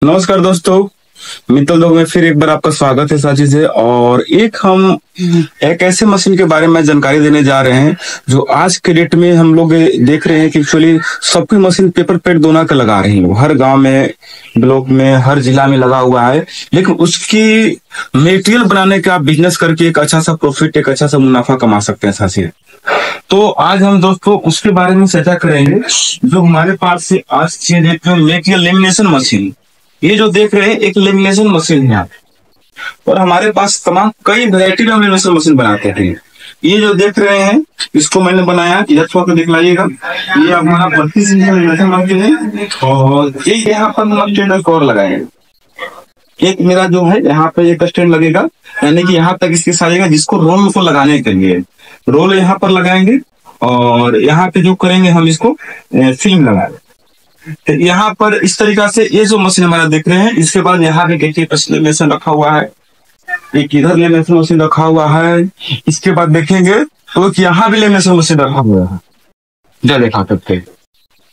नमस्कार दोस्तों। मित्तल लोग में फिर एक बार आपका स्वागत है साथी से। और हम एक ऐसे मशीन के बारे में जानकारी देने जा रहे हैं जो आज के डेट में हम लोग देख रहे हैं कि एक्चुअली सबकी मशीन पेपर पेट दोनों का लगा रही है। हर गांव में, ब्लॉक में, हर जिला में लगा हुआ है, लेकिन उसकी मेटेरियल बनाने का बिजनेस करके एक अच्छा सा प्रॉफिट, एक अच्छा सा मुनाफा कमा सकते हैं साथी। तो आज हम दोस्तों उसके बारे में चर्चा करेंगे जो हमारे पास से आज के डेट में मेटेरियल लेमिनेशन मशीन, ये जो देख रहे हैं एक लेमिनेशन मशीन है। और हमारे पास तमाम कई वैरायटी में लेमिनेशन मशीन बनाते हैं। ये जो देख रहे हैं इसको मैंने बनाया, इधर छोड़ के देख लाइएगा। ये हमारा 32 इंच लेमिनेशन मशीन है और ये यहाँ पर हम स्टैंड और लगाएंगे। एक मेरा जो है यहाँ पे एक स्टैंड लगेगा, यानी कि यहाँ तक इसके सारेगा, जिसको रोल को लगाने के लिए रोल यहाँ पर लगाएंगे। और यहाँ पे जो करेंगे हम इसको फिल्म लगाएंगे। तो यहाँ पर इस तरीका से ये जो मशीन हमारा देख रहे हैं, इसके बाद यहाँ पे देखिए लेमिनेशन रखा हुआ है, एक इधर लेमिनेशन मशीन रखा हुआ है। इसके बाद देखेंगे तो यहाँ भी लेमिनेशन मशीन रखा हुआ है, क्या देखा सकते हैं।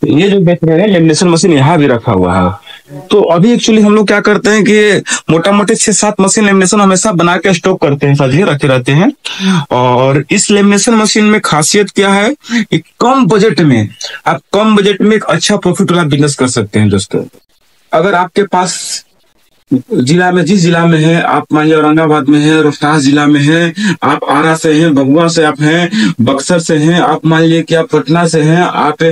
तो ये जो देख रहे हैं लेमिनेशन मशीन यहाँ भी रखा हुआ है। तो अभी एक्चुअली हम लोग क्या करते हैं कि मोटा मोटी 6-7 मशीन लेमिनेशन हमेशा बना के स्टॉक करते हैं, सभी रखे रहते हैं। और इस लेमिनेशन मशीन में खासियत क्या है कि कम बजट में आप कम बजट में एक अच्छा प्रॉफिट वाला बिजनेस कर सकते हैं दोस्तों। अगर आपके पास जिला में, जिस जिला में है आप, मान लीजिए औरंगाबाद में है, रोहतास जिला में है, आप आरा से हैं, भभुआ से आप हैं, बक्सर से हैं, आप मान लीजिए कि आप पटना से हैं, आप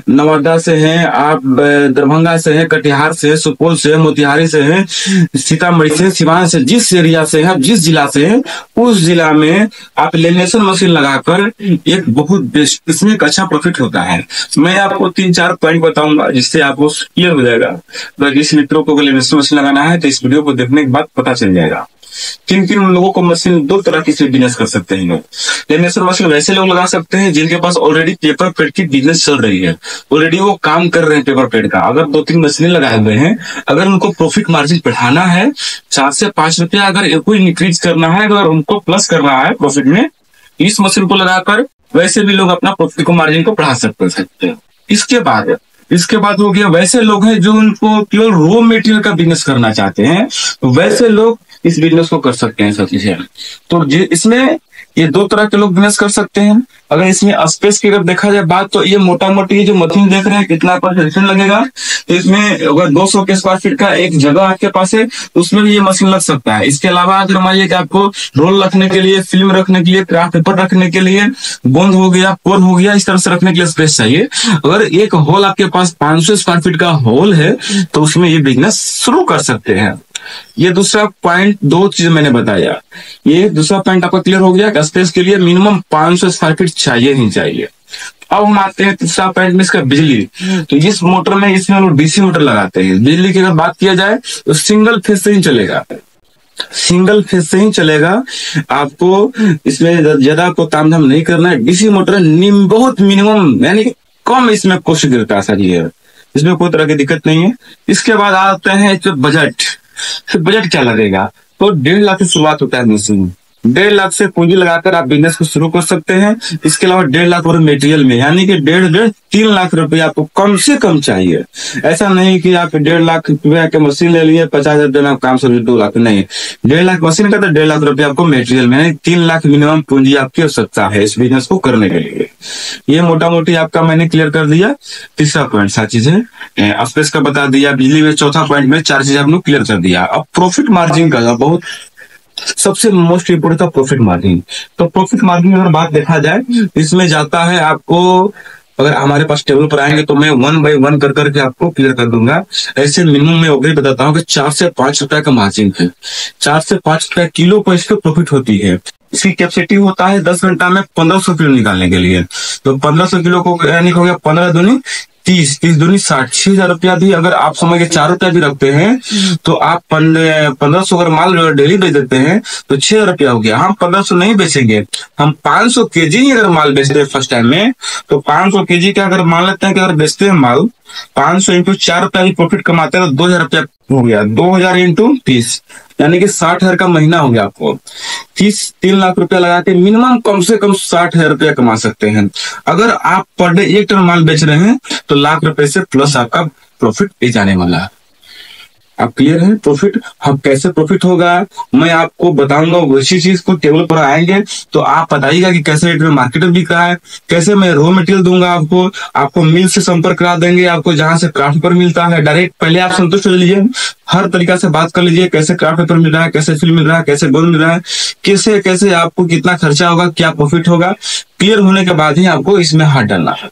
नवादा से हैं, आप दरभंगा से हैं, कटिहार से, सुपौल से, मोतिहारी से हैं, सीतामढ़ी से, सिवान से, जिस एरिया से हैं, जिस जिला से हैं, उस जिला में आप लेमिनेशन मशीन लगाकर एक बहुत बेस्ट, इसमें एक अच्छा प्रॉफिट होता है। मैं आपको 3-4 पॉइंट बताऊंगा जिससे आपको क्लियर हो जाएगा। तो जिस मित्रों को लेमिनेशन मशीन लगाना है तो इस वीडियो को देखने के बाद पता चल जाएगा किन किन लोगों को मशीन, 2 तरह की से बिजनेस कर सकते हैं। लेमिनेशन मशीन वैसे लोग लगा सकते हैं जिनके पास ऑलरेडी पेपर पेड की बिजनेस चल रही है, ऑलरेडी वो काम कर रहे हैं पेपर पेड का। अगर 2-3 मशीनें लगाए हुए हैं, अगर उनको प्रॉफिट मार्जिन बढ़ाना है, 4 से 5 रुपया अगर कोई इंक्रीज करना है, अगर उनको प्लस करना है प्रॉफिट में, इस मशीन को लगाकर वैसे भी लोग अपना प्रॉफिट को, मार्जिन को बढ़ा सकते हैं। इसके बाद हो गया वैसे लोग हैं जो उनको केवल रॉ मटेरियल का बिजनेस करना चाहते हैं, तो वैसे लोग इस बिजनेस को कर सकते हैं सब चीजें। तो इसमें ये 2 तरह के लोग बिजनेस कर सकते हैं। अगर इसमें स्पेस की अगर देखा जाए बात, तो ये मोटा मोटी जो मशीन देख रहे हैं कितना परसेंट लगेगा, तो इसमें अगर 200 के स्क्वायर फीट का एक जगह आपके पास है तो उसमें भी ये मशीन लग सकता है। इसके अलावा अगर मान लीजिए कि आपको रोल रखने के लिए, फिल्म रखने के लिए, क्राफ्ट पेपर रखने के लिए, गोंद हो गया, कोर हो गया, इस तरह से रखने के लिए स्पेस चाहिए। अगर एक हॉल आपके पास 500 स्क्वायर फीट का हॉल है तो उसमें ये बिजनेस शुरू कर सकते हैं। ये दूसरा पॉइंट, 2 चीज मैंने बताया, ये दूसरा पॉइंट आपका क्लियर हो गया। स्पेस के लिए मिनिमम 500 स्क्वायर फीट चाहिए ही चाहिए। अब हम आते हैं तीसरा पॉइंट में, इसका बिजली। तो इस मोटर में, इसमें हम लोग डीसी मोटर लगाते हैं। बिजली की अगर बात किया जाए तो सिंगल फेज से ही चलेगा, सिंगल फेज से ही चलेगा। आपको इसमें ज्यादा को तामझाम नहीं करना है। डीसी मोटर बहुत मिनिमम, यानी कम इसमें कॉस्ट गिरता है, इसमें कोई तरह की दिक्कत नहीं है। इसके बाद आते हैं बजट। बजट क्या लगेगा, तो 1.5 लाख से शुरुआत होता है मशीन। 1.5 लाख से पूंजी लगाकर आप बिजनेस को शुरू कर सकते हैं। इसके अलावा 1.5 लाख और मटेरियल में, यानी कि 1.5-3 लाख रुपया आपको कम से कम चाहिए। ऐसा नहीं कि आप 1.5 लाख रुपया के मशीन ले लिए, 50,000 देना काम से 2 लाख, नहीं। 1.5 लाख मशीन का तो 1.5 लाख रुपया आपको मटेरियल में, 3 लाख मिनिमम पूंजी आपकी आवश्यकता है इस बिजनेस को करने के लिए। ये मोटा मोटी आपका मैंने क्लियर कर दिया। तीसरा पॉइंट 7 चीजें स्पेस का बता दिया, बिजली में चौथा पॉइंट में 4 चीजें आपने क्लियर कर दिया। अब प्रॉफिट मार्जिन का बहुत सबसे मोस्ट इम्पोर्टेंट था प्रॉफिट मार्जिन। तो प्रॉफिट मार्जिन अगर बात देखा जाए, इसमें जाता है आपको, अगर हमारे पास टेबल पर आएंगे तो मैं 1 बाय 1 कर करके आपको क्लियर कर दूंगा। ऐसे मिनिमम मैं वही बताता हूँ कि 4 से 5 रुपए का मार्जिन है। 4 से 5 रुपए किलो पर इसकी प्रॉफिट होती है। इसकी कैपेसिटी होता है 10 घंटा में 1500 किलो निकालने के लिए। तो 1500 किलो को यानी हो गया 15 दूनी 30, 30 दूनी 60, 6,000 रुपया भी अगर आप समझ के 4 रुपया भी रखते हैं तो आप 1500 अगर माल डेली बेच देते हैं तो 6,000 रुपया हो गया। हम 1500 नहीं बेचेंगे, हम 500 केजी अगर माल बेचते हैं फर्स्ट टाइम में, तो 500 केजी का अगर मान लेते हैं कि अगर बेचते हैं माल 500 इंटू 4 रुपया भी प्रॉफिट कमाते हैं तो 2,000 रुपया हो गया। 2,000 इंटू 30 यानी कि 60,000 का महीना हो गया। आपको 3 लाख रुपया लगा के मिनिमम कम से कम 60,000 रुपया कमा सकते हैं। अगर आप पर डे 1 टन माल बेच रहे हैं तो लाख रुपए से प्लस आपका प्रॉफिट जाने वाला है। आप क्लियर है? प्रॉफिट, अब कैसे प्रॉफिट होगा मैं आपको बताऊंगा। उसी चीज को टेबल पर आएंगे तो आप बताइएगा कि कैसे रेट में मार्केट में बिक रहा है, कैसे मैं रॉ मटेरियल दूंगा आपको, आपको मिल से संपर्क करा देंगे, आपको जहां से क्राफ्ट पेपर मिलता है डायरेक्ट पहले आप संतुष्ट हो लीजिए, हर तरीका से बात कर लीजिए, कैसे क्राफ्ट पेपर मिल रहा है, कैसे फिल्म मिल रहा है, कैसे गोल मिल रहा है, कैसे कैसे आपको कितना खर्चा होगा, क्या प्रॉफिट होगा, क्लियर होने के बाद ही आपको इसमें हाथ डालना है।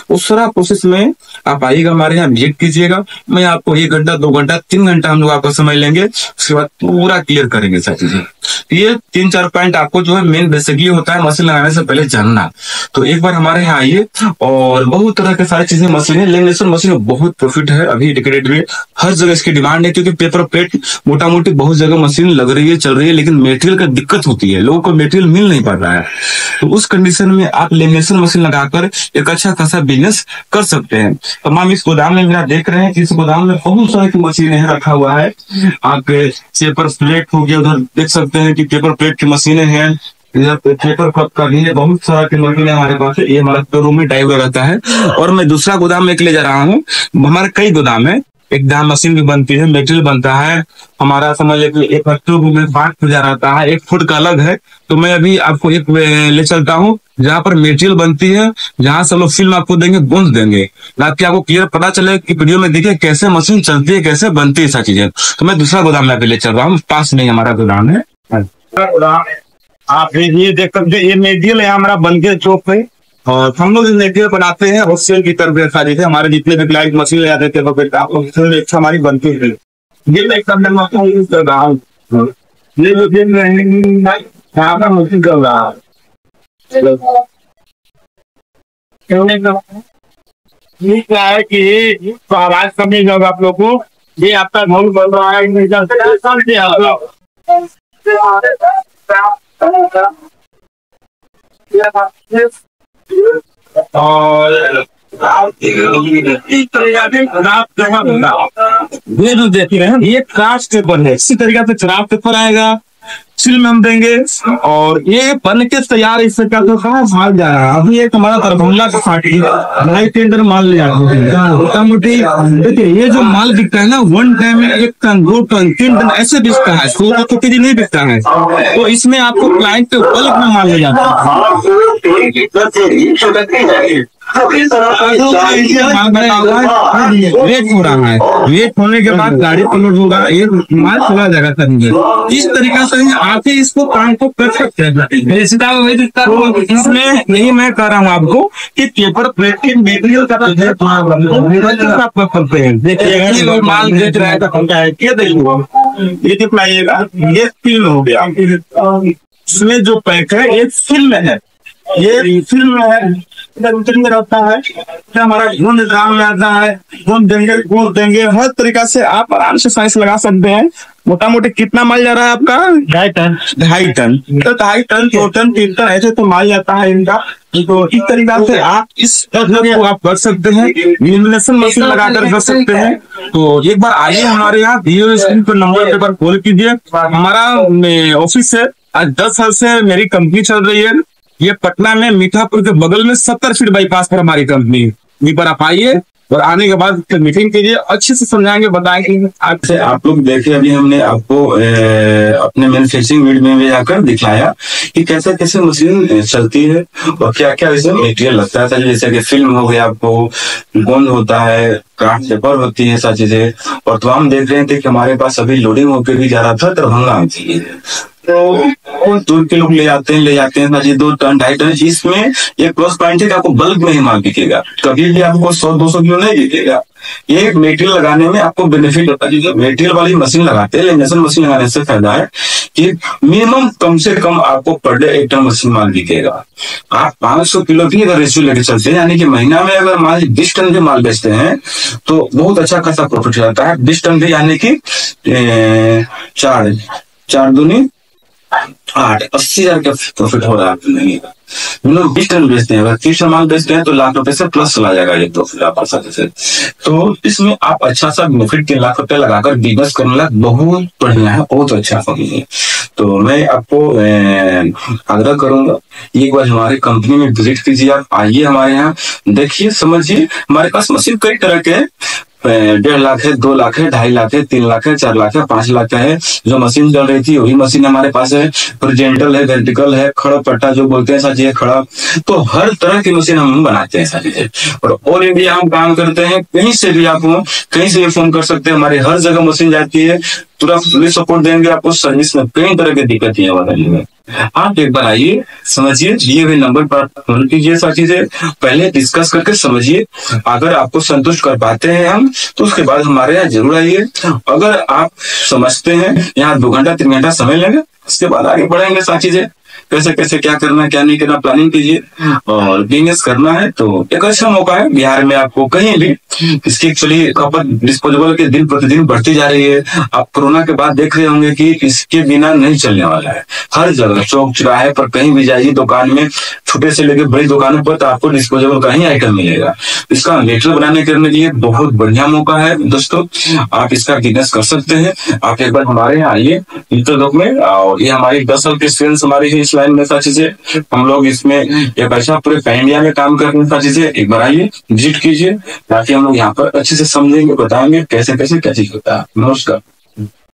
उस सारा प्रोसेस में आप आइएगा, हमारे यहाँ विजिट कीजिएगा, मैं आपको 1 घंटा 2 घंटा 3 घंटा हम लोग आपका समय लेंगे, उसके बाद पूरा क्लियर करेंगे सारी चीजें। ये 3-4 पॉइंट आपको जो है मेन बेसिकली होता है मशीन लगाने से पहले जानना। तो एक बार हमारे यहाँ आइए, और बहुत तरह के सारी चीजें मशीन है, लेमिनेशन मशीन में बहुत प्रॉफिट है अभी डेकोरेट में, हर जगह इसकी डिमांड है, क्योंकि पेपर प्लेट मोटा मोटी बहुत जगह मशीन लग रही है, चल रही है, लेकिन मेटेरियल का दिक्कत होती है, लोगों को मेटेरियल मिल नहीं पा रहा है। तो उस कंडीशन में आप लेमिनेशन मशीन लगाकर एक अच्छा खासा बिजनेस कर सकते हैं। तमाम इस गोदाम में मेरा देख रहे हैं कि इस गोदाम में बहुत सारी मशीनें हैं, रखा हुआ है। आप पेपर प्लेट हो गया, उधर देख सकते हैं कि पेपर प्लेट की मशीनें हैं, इधर पेपर कप का भी है, बहुत सारा की मशीनें हमारे पास है। ये हमारा रूम में टाइप रहता है। और मैं दूसरा गोदाम में ले जा रहा हूँ, हमारे कई गोदाम है, एक दाम मशीन भी बनती है, मेटेरियल बनता है हमारा, समझ लीजिए एक ट्यूब में 5 फुट रहता है, 1 फुट का अलग है। तो मैं अभी आपको एक ले चलता हूँ जहाँ पर मेटेरियल बनती है, जहाँ से लोग फिल्म आपको देंगे, गूंज देंगे, ताकि आपको क्लियर पता चले कि वीडियो में देखिए कैसे मशीन चलती है, कैसे बनती है सब चीजें। तो मैं दूसरा गोदाम में ले चल रहा हूँ, पास में हमारा गोदाम है। आप ये देख सकते हैं, ये मेटेरियल है हमारा बन के चौक पे, और हम लोग मेटेरियल बनाते हैं और सेल की तरफ सारी से हमारे जितने भी क्लाइंट मशीन ले जाते थे वो आप लोग एक हमारी बनती है। ये मैं एकदम यूज कर रहा हूँ, ये मशीन कर रहा है। ये क्या है कि आवाज कमी होगा आप लोग को, ये आपका घर बन रहा है, और ये जो देख रहे हैं ये क्राफ्ट पेपर है, इसी तरीके से क्राफ्ट पेपर आएगा, फिल्म हम देंगे, और ये बन के तैयार इस प्रकार से माल जा रहा है। अभी एक हमारा दरभंगा का पार्टी ढाई टेंडर माल ले जाते हैं मोटा मोटी। देखिए ये जो माल बिकता है ना, 1 टाइम में 1 टन 2 टन 3 टन ऐसे बिकता है, 16 केजी नहीं बिकता है। तो इसमें आपको क्लाइंट पे बल्क में माल ले जाता है। वेट हो रहा है, वेट होने के बाद गाड़ी पर लोड होगा, ये माल चला जाएगा करेंगे। इस तरीका से आप ही इसको काम को कर सकते हैं। इसमें यही मैं कह रहा हूँ आपको कि पेपर प्लेट के मेटेरियल का करते हैं। देखिए माल बेच रहा है, ये दिखलाइएगा, ये फिल्म हो गया, इसमें जो पैक है ये फिल्म है, ये फिल्म है, में रहता है, हमारा घूम निजाम में आता है, घूम देंगे, घूम देंगे, हर तरीका से आप आराम से साइज लगा सकते हैं। मोटा मोटी कितना माल जा रहा है आपका? 2.5 टन। 2.5 टन, तो 2.5 टन 2 टन 3 टन ऐसे तो माल जाता है इनका। तो इस तरीका से आप इस को आप कर सकते हैं, लेमिनेशन मशीन लगाकर कर सकते हैं। तो एक बार आइए हमारे यहाँ, वीडियो स्क्रीन पर नंबर पेपर कॉल कीजिए। हमारा ऑफिस है, आज 10 साल से मेरी कंपनी चल रही है, ये पटना में मीठापुर के बगल में 70 फीट बाईपास पर हमारी कंपनी। वहीं पर आप आइए और आने के बाद मीटिंग कीजिए, अच्छे से समझाएंगे, बताएंगे। आप लोग देखिए, अभी हमने आपको अपने मैन्युफैक्चरिंग यूनिट में जाकर दिखाया कि कैसे कैसे मशीन चलती है और क्या क्या इसमें मटेरियल लगता है। जैसे कि फिल्म हो गया, आपको गोंद होता है, क्राफ्ट पेपर होती है, सारी चीजें। और तो हम देख रहे थे कि हमारे पास अभी लोडिंग होकर भी जा रहा था दरभंगा में, तो दूर के लोग ले जाते हैं 2 टन 2.5 टन। इसमें एक प्लस पॉइंट है कि आपको बल्क में ही माल बिकेगा, कभी भी आपको 100-200 किलो नहीं बिकेगा। ये मेटेरियल लगाने में आपको बेनिफिट होता है। जो मेटेरियल वाली मशीन लगाते हैं, लेमिनेशन मशीन लगाने से फायदा है कि मिनिमम कम से कम आपको पर डे 1 टन मशीन माल बिकेगा। आप 500 किलो भी अगर रेशियो लेके चलते हैं, यानी कि महीना में अगर मान 20 टन भी माल बेचते हैं तो बहुत अच्छा खासा प्रॉफिट रहता है। 20 टन भी यानी कि 4 दूनी 8, 80,000 का प्रॉफिट हो रहा है। नहीं, 20 टन बेचते हैं, अगर 30 टन माल बेचते हैं तो लाख रुपए से प्लस चला जाएगा ये प्रॉफिट आप से। तो इसमें आप अच्छा सा प्रॉफिट 3 लाख रुपए लगाकर बिजनेस करने लगा, बहुत बढ़िया है, बहुत अच्छा है। तो मैं आपको आग्रह करूंगा, एक बार हमारे कंपनी में विजिट कीजिए, आप आइए हमारे यहाँ, देखिए, समझिए। हमारे पास मशीन कई तरह के 1.5 लाख है, 2 लाख है, 2.5 लाख है, 3 लाख है, 4 लाख है, 5 लाख का है। जो मशीन चल रही थी वही मशीन हमारे पास है। हॉरिजॉन्टल है, वर्टिकल है, खड़ा पट्टा जो बोलते हैं साथी है, खड़ा। तो हर तरह की मशीन हम बनाते हैं साथी है। और ऑल इंडिया हम काम करते हैं। कहीं से भी आप हो, कहीं से भी फोन कर सकते हैं, हमारे हर जगह मशीन जाती है। तुरंत फुली सपोर्ट देंगे आपको। सर्विस में कई तरह की दिक्कत नहीं होगा। आप एक बार आइए, समझिए, दिए हुए नंबर पर फोन कीजिए साथी से, पहले डिस्कस करके समझिए। अगर आपको संतुष्ट कर पाते हैं हम, तो उसके बाद हमारे यहाँ जरूर आइए। अगर आप समझते हैं, यहाँ 2 घंटा 3 घंटा समय लेंगे, उसके बाद आगे बढ़ेंगे साथी से। कैसे कैसे क्या करना है क्या नहीं करना, प्लानिंग कीजिए। और बिजनेस करना है तो एक अच्छा मौका है बिहार में, आपको कहीं भी। इसकी एक्चुअली खपत डिस्पोजेबल के दिन प्रतिदिन बढ़ती जा रही है। आप कोरोना के बाद देख रहे होंगे कि इसके बिना नहीं चलने वाला है। हर जगह चौक चौराहे पर कहीं भी जाइए, दुकान में, छोटे से लेकर बड़ी दुकानों पर, तो आपको डिस्पोजेबल का ही आइटम मिलेगा। इसका मीटर बनाने के लिए बहुत बढ़िया मौका है दोस्तों। आप इसका बिजनेस कर सकते हैं। आप एक बार हमारे यहाँ आइए चित्रदुर्ग में, और ये हमारी 10 साल की एक्सपीरियंस हमारी है इस लाइन में साथी से। हम लोग इसमें एक अच्छा पूरे पैन इंडिया में काम कर रहे हैं साथी से। एक बार आइए, विजिट कीजिए, ताकि हम लोग यहाँ पर अच्छे से समझेंगे, बताएंगे कैसे कैसे क्या चीज होता है। नमस्कार।